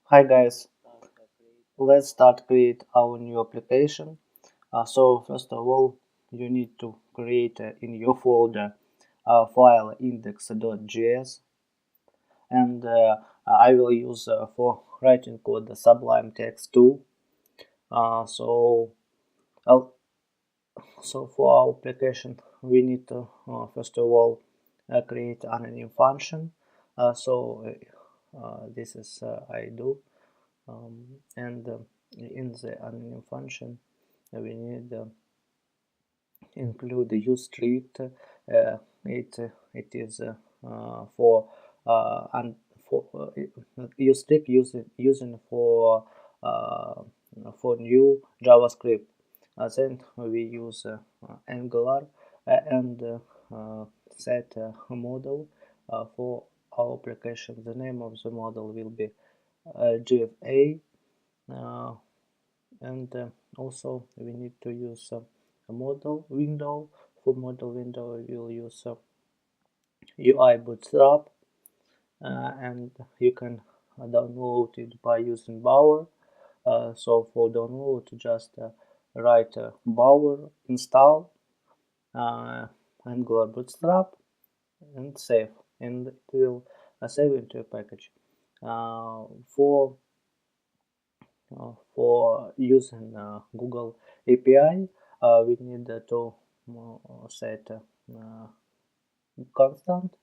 Hi guys, let's start create our new application. So first of all, you need to create in your folder file index.js, and I will use for writing code the Sublime Text tool. So I'll, so for our application, we need to first of all create an new function. This is I do. And in the annonym function we need include the use strict. It is for and for use strict using for new JavaScript. Then we use Angular and set a model for our application. The name of the model will be GFA, and also we need to use a model window. For model window we will use UI bootstrap, and you can download it by using Bower. So for download just write Bower install Angular bootstrap and save, and it will save into a package. For using Google API, we need to set constant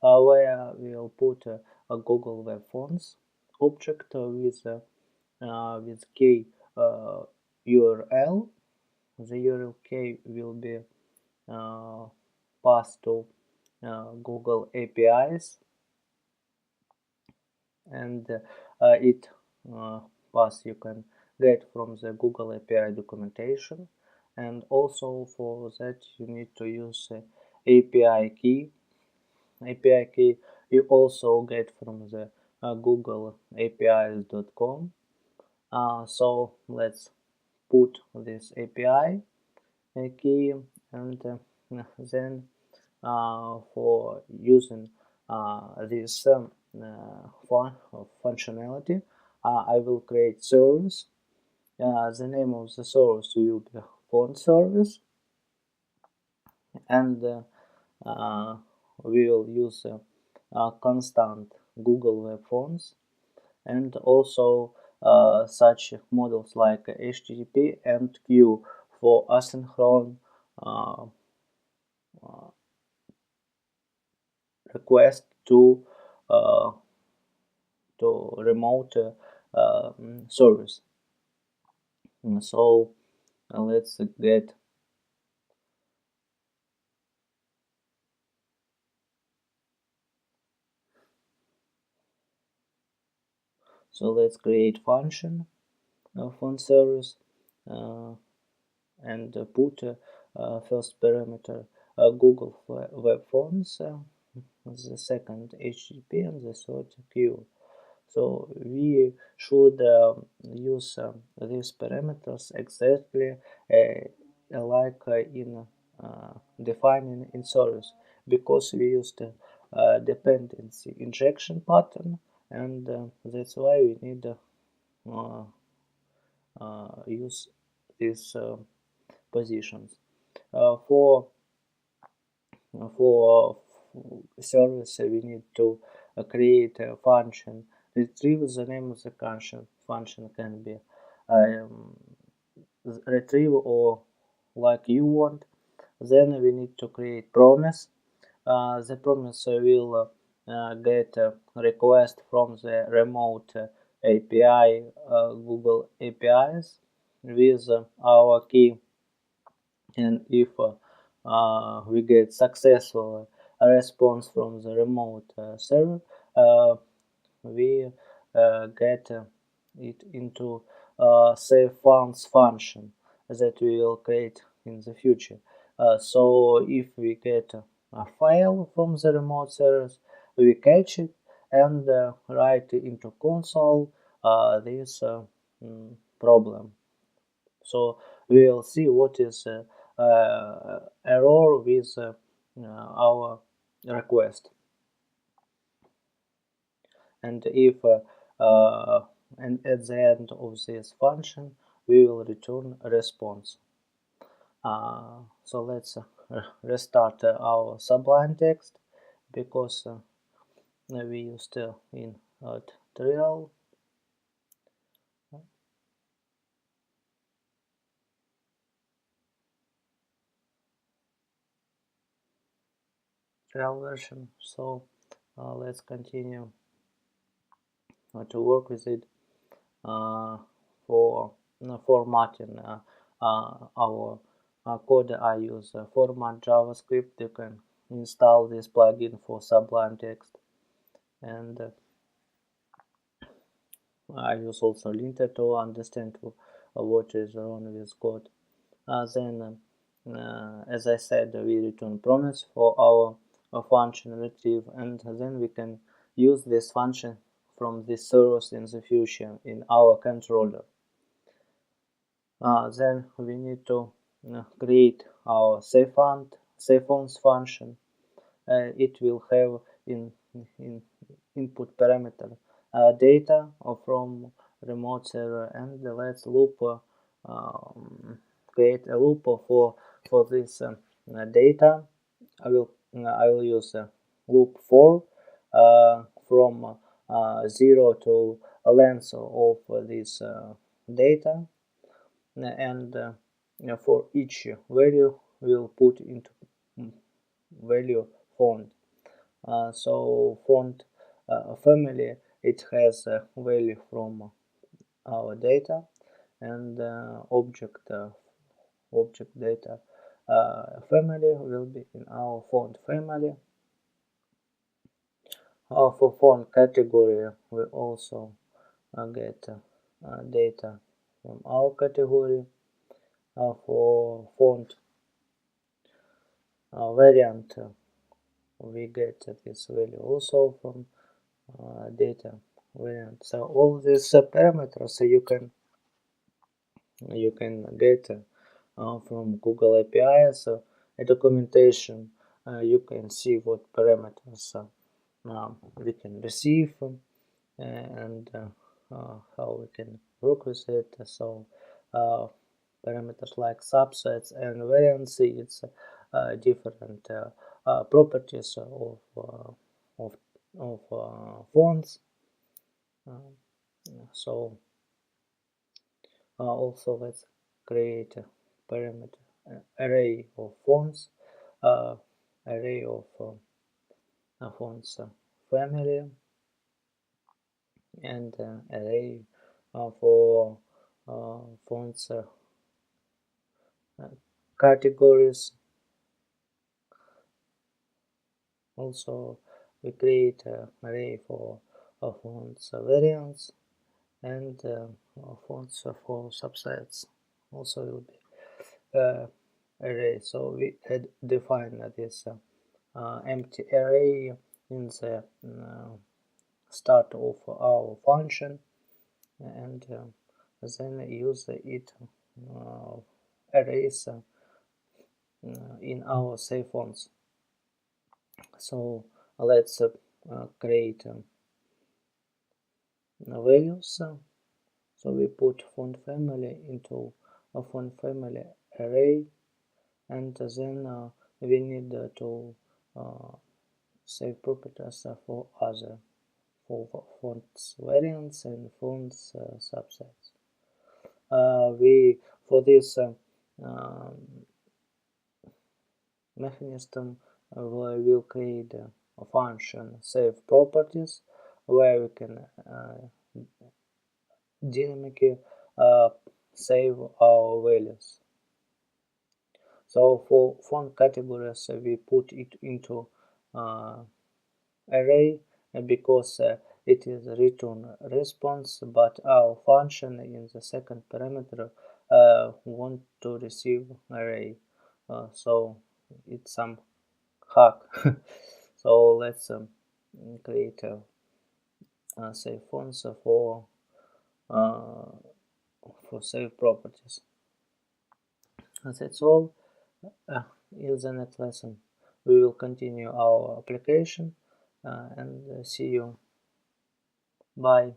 where we'll put a Google Web Fonts object with key URL. The URL key will be passed to Google APIs, and it pass you can get from the Google API documentation, and also for that you need to use API key. API key you also get from the Google APIs.com. So let's put this API key, and then for using this functionality, I will create service. The name of the service will be font service, and we will use constant Google Web Fonts, and also such models like HTTP and Q for asynchronous request uh, to remote service. So let's get so let's create function font service, and put first parameter Google Web Fonts, the second HTTP, and the third Q. So we should use these parameters exactly like in defining in service, because we used dependency injection pattern, and that's why we need uh, use these positions for for service. We need to create a function retrieve. The name of the function can be um, retrieve or like you want. Then we need to create promise. The promise will get a request from the remote API, Google APIs, with our key, and if we get successful response from the remote server, we get it into save funds function that we will create in the future. So if we get a file from the remote servers, we catch it and write into console this problem. So we will see what is error with our request, and if uh, and at the end of this function we will return a response. So let's restart our Sublime text, because we used in trial version. So let's continue to work with it for formatting our code. I use format JavaScript. You can install this plugin for Sublime Text, and I use also linter to understand what is wrong with code. Then, as I said, we return promise for our function retrieve, and then we can use this function from this service in the future in our controller. Then we need to create our saveFonts function. It will have in input parameter data from remote server, and let's create a loop for this data. I will use loop for from 0 to a length of this data, and for each value we'll put into value font. So font family, it has a value from our data, and object data family will be in our font family. For font category we also get data from our category. For font variant we get this value also from data variant. So all these parameters you can get from Google API. So a documentation you can see what parameters we can receive, and how we can work with it. So parameters like subsets and variance, it's different properties of, fonts. So also let's create a parameter array of fonts, uh, array of fonts family, and array for fonts categories. Also we create an array for fonts variants, and fonts for subsets also will be array. So we had defined this empty array in the start of our function, and then use it arrays in our saveFonts. So let's create values. So we put font family into a font family array, and then we need to save properties for other, for fonts variants and fonts subsets. We for this mechanism we will create a function save properties, where we can dynamically save our values. So for font categories we put it into array, because it is a return response, but our function in the second parameter want to receive array. So it's some hack. So let's create a save fonts for save properties. That's all. In the next lesson we will continue our application, and see you. Bye.